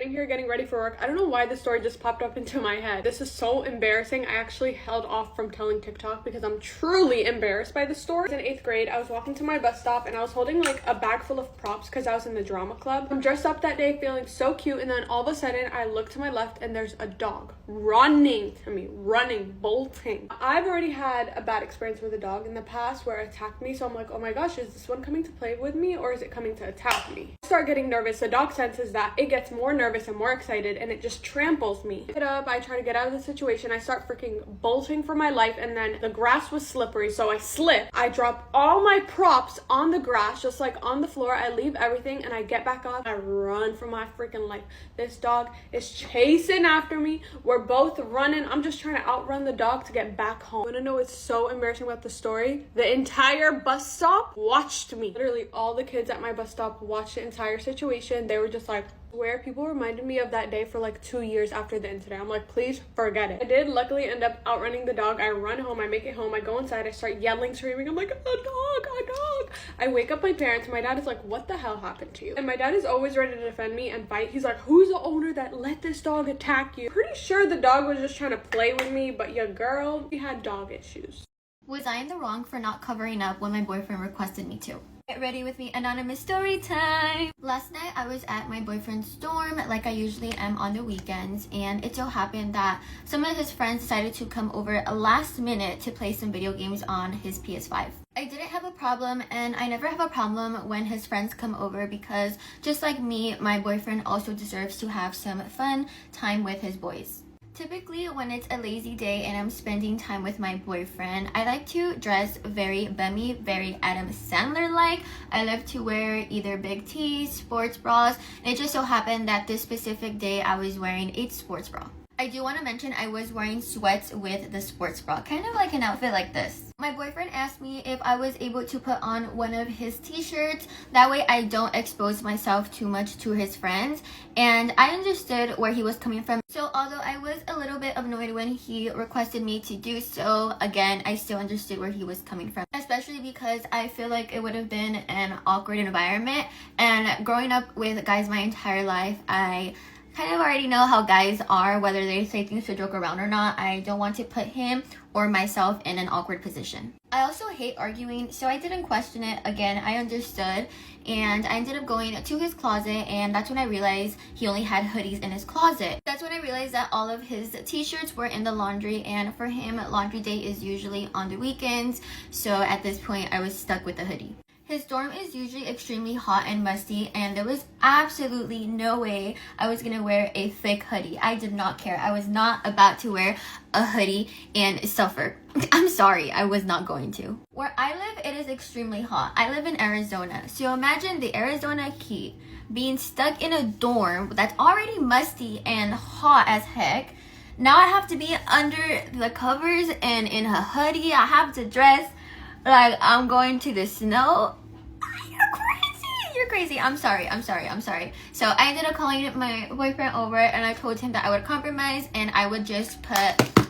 in here getting ready for work. I don't know why this story just popped up into my head. This is so embarrassing. I actually held off from telling TikTok because I'm truly embarrassed by the story. In 8th grade, I was walking to my bus stop and I was holding like a bag full of props because I was in the drama club. I'm dressed up that day feeling so cute, and then all of a sudden I look to my left and there's a dog running to me, bolting. I've already had a bad experience with a dog in the past where it attacked me, so I'm like, oh my gosh, is this one coming to play with me or is it coming to attack me? I start getting nervous. The dog senses that, it gets more nervous and more excited, and it just tramples me. I pick it up, I try to get out of the situation, I start freaking bolting for my life, and then the grass was slippery, so I slip. I drop all my props on the grass, just like on the floor. I leave everything and I get back up. I run for my freaking life. This dog is chasing after me. We're both running. I'm just trying to outrun the dog to get back home. You wanna know what's so embarrassing about the story? The entire bus stop watched me. Literally all the kids at my bus stop watched the entire situation. They were just like, where people reminded me of that day for like 2 years after the incident. I'm like, please forget it. I did luckily end up outrunning the dog. I run home, I make it home, I go inside, I start yelling, screaming. I'm like, a dog. I wake up my parents. My dad is like, what the hell happened to you? And my dad is always ready to defend me and fight. He's like, who's the owner that let this dog attack you? Pretty sure the dog was just trying to play with me, but your girl, we had dog issues. Was I in the wrong for not covering up when my boyfriend requested me to? Get ready with me, anonymous story time. Last night I was at my boyfriend's dorm like I usually am on the weekends, and it so happened that some of his friends decided to come over last minute to play some video games on his PS5. I didn't have a problem, and I never have a problem when his friends come over because just like me, my boyfriend also deserves to have some fun time with his boys. Typically, when it's a lazy day and I'm spending time with my boyfriend, I like to dress very bummy, very Adam Sandler-like. I love to wear either big tees, sports bras, and it just so happened that this specific day I was wearing a sports bra. I do want to mention I was wearing sweats with the sports bra, kind of like an outfit like this. My boyfriend asked me if I was able to put on one of his t-shirts, that way I don't expose myself too much to his friends, and I understood where he was coming from. So although I was a little bit annoyed when he requested me to do so, again, I still understood where he was coming from, especially because I feel like it would have been an awkward environment, and growing up with guys my entire life, I kind of already know how guys are, whether they say things to joke around or not. I don't want to put him or myself in an awkward position. I also hate arguing, so I didn't question it. Again, I understood, and I ended up going to his closet, and that's when I realized he only had hoodies in his closet. That's when I realized that all of his t-shirts were in the laundry, and for him, laundry day is usually on the weekends, so at this point, I was stuck with the hoodie. His dorm is usually extremely hot and musty, and there was absolutely no way I was gonna wear a thick hoodie. I did not care. I was not about to wear a hoodie and suffer. I'm sorry, I was not going to. Where I live, it is extremely hot. I live in Arizona, so imagine the Arizona heat, being stuck in a dorm that's already musty and hot as heck. Now I have to be under the covers and in a hoodie. I have to dress like I'm going to the snow. You're crazy. I'm sorry. So I ended up calling my boyfriend over, and I told him that I would compromise and I would just put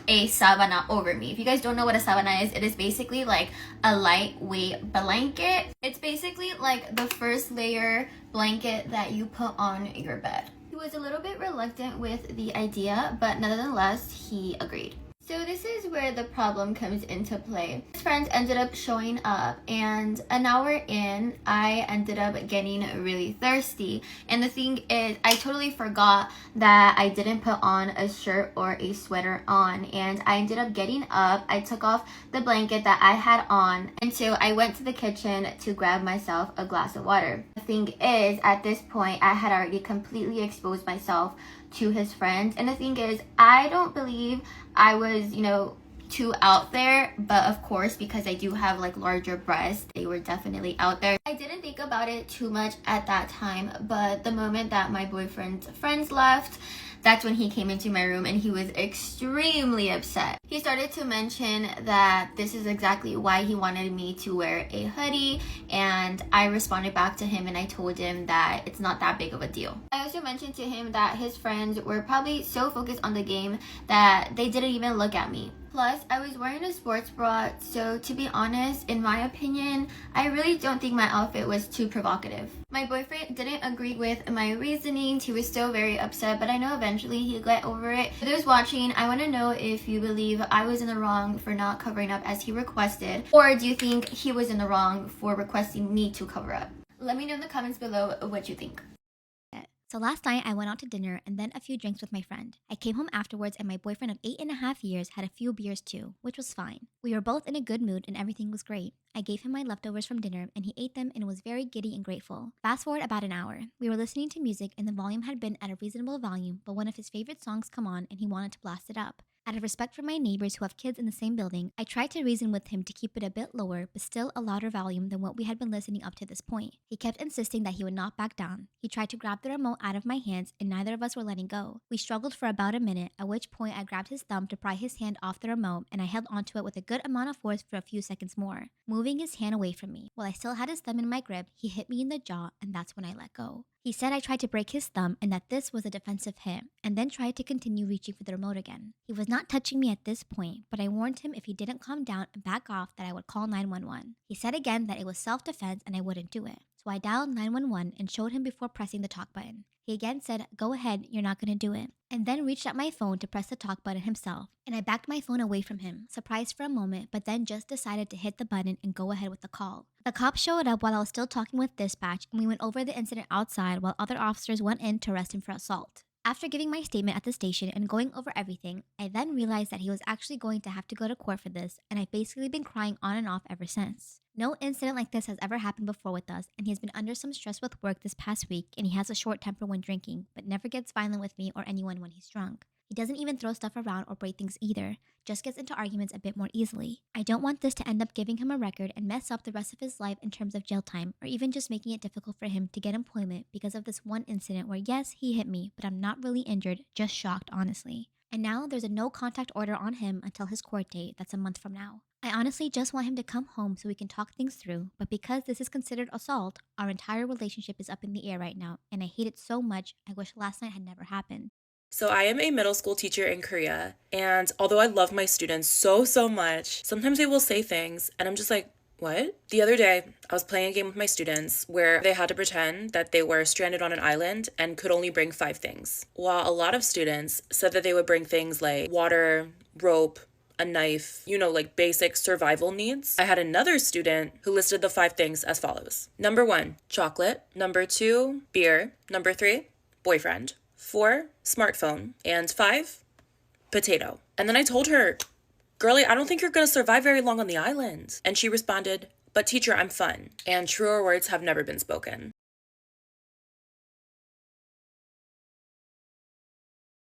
a sabana over me. If you guys don't know what a sabana is, it is basically like a lightweight blanket. It's basically like the first layer blanket that you put on your bed. He was a little bit reluctant with the idea, but nonetheless, he agreed. So this is where the problem comes into play. His friends ended up showing up, and an hour in, I ended up getting really thirsty. And the thing is, I totally forgot that I didn't put on a shirt or a sweater on, and I ended up getting up. I took off the blanket that I had on, and so I went to the kitchen to grab myself a glass of water. The thing is, at this point, I had already completely exposed myself to his friends, and the thing is, I don't believe I was, too out there, but of course, because I do have like larger breasts, they were definitely out there. I didn't think about it too much at that time, but the moment that my boyfriend's friends left, that's when he came into my room and he was extremely upset. He started to mention that this is exactly why he wanted me to wear a hoodie, and I responded back to him and I told him that it's not that big of a deal. I also mentioned to him that his friends were probably so focused on the game that they didn't even look at me. Plus, I was wearing a sports bra, so to be honest, in my opinion, I really don't think my outfit was too provocative. My boyfriend didn't agree with my reasoning. He was still very upset, but I know eventually he'll get over it. For those watching, I want to know if you believe I was in the wrong for not covering up as he requested, or do you think he was in the wrong for requesting me to cover up? Let me know in the comments below what you think. So last night I went out to dinner and then a few drinks with my friend. I came home afterwards and my boyfriend of 8.5 years had a few beers too, which was fine. We were both in a good mood and everything was great. I gave him my leftovers from dinner and he ate them and was very giddy and grateful. Fast forward about an hour. We were listening to music and the volume had been at a reasonable volume, but one of his favorite songs come on and he wanted to blast it up. Out of respect for my neighbors who have kids in the same building, I tried to reason with him to keep it a bit lower, but still a louder volume than what we had been listening up to this point. He kept insisting that he would not back down. He tried to grab the remote out of my hands, and neither of us were letting go. We struggled for about a minute, at which point I grabbed his thumb to pry his hand off the remote, and I held onto it with a good amount of force for a few seconds more, moving his hand away from me. While I still had his thumb in my grip, he hit me in the jaw, and that's when I let go. He said I tried to break his thumb and that this was a defensive hit, and then tried to continue reaching for the remote again. He was not touching me at this point, but I warned him if he didn't calm down and back off that I would call 911. He said again that it was self-defense and I wouldn't do it. So I dialed 911 and showed him before pressing the talk button. He again said, "Go ahead, you're not gonna do it," and then reached at my phone to press the talk button himself, and I backed my phone away from him, surprised for a moment, but then just decided to hit the button and go ahead with the call. The cops showed up while I was still talking with dispatch, and we went over the incident outside while other officers went in to arrest him for assault. After giving my statement at the station and going over everything, I then realized that he was actually going to have to go to court for this, and I've basically been crying on and off ever since. No incident like this has ever happened before with us, and he has been under some stress with work this past week, and he has a short temper when drinking, but never gets violent with me or anyone when he's drunk. He doesn't even throw stuff around or break things either, just gets into arguments a bit more easily. I don't want this to end up giving him a record and mess up the rest of his life in terms of jail time, or even just making it difficult for him to get employment because of this one incident where yes, he hit me, but I'm not really injured, just shocked honestly. And now there's a no contact order on him until his court date, that's a month from now. I honestly just want him to come home so we can talk things through, but because this is considered assault, our entire relationship is up in the air right now, and I hate it so much, I wish last night had never happened. So I am a middle school teacher in Korea, and although I love my students so much, sometimes they will say things and I'm just like, what? The other day, I was playing a game with my students where they had to pretend that they were stranded on an island and could only bring 5 things. While a lot of students said that they would bring things like water, rope, a knife, like basic survival needs. I had another student who listed the 5 things as follows. Number 1, chocolate. Number 2, beer. Number 3, boyfriend. 4, smartphone. And 5, potato. And then I told her, girlie, I don't think you're gonna survive very long on the island. And she responded, but teacher, I'm fun. And truer words have never been spoken.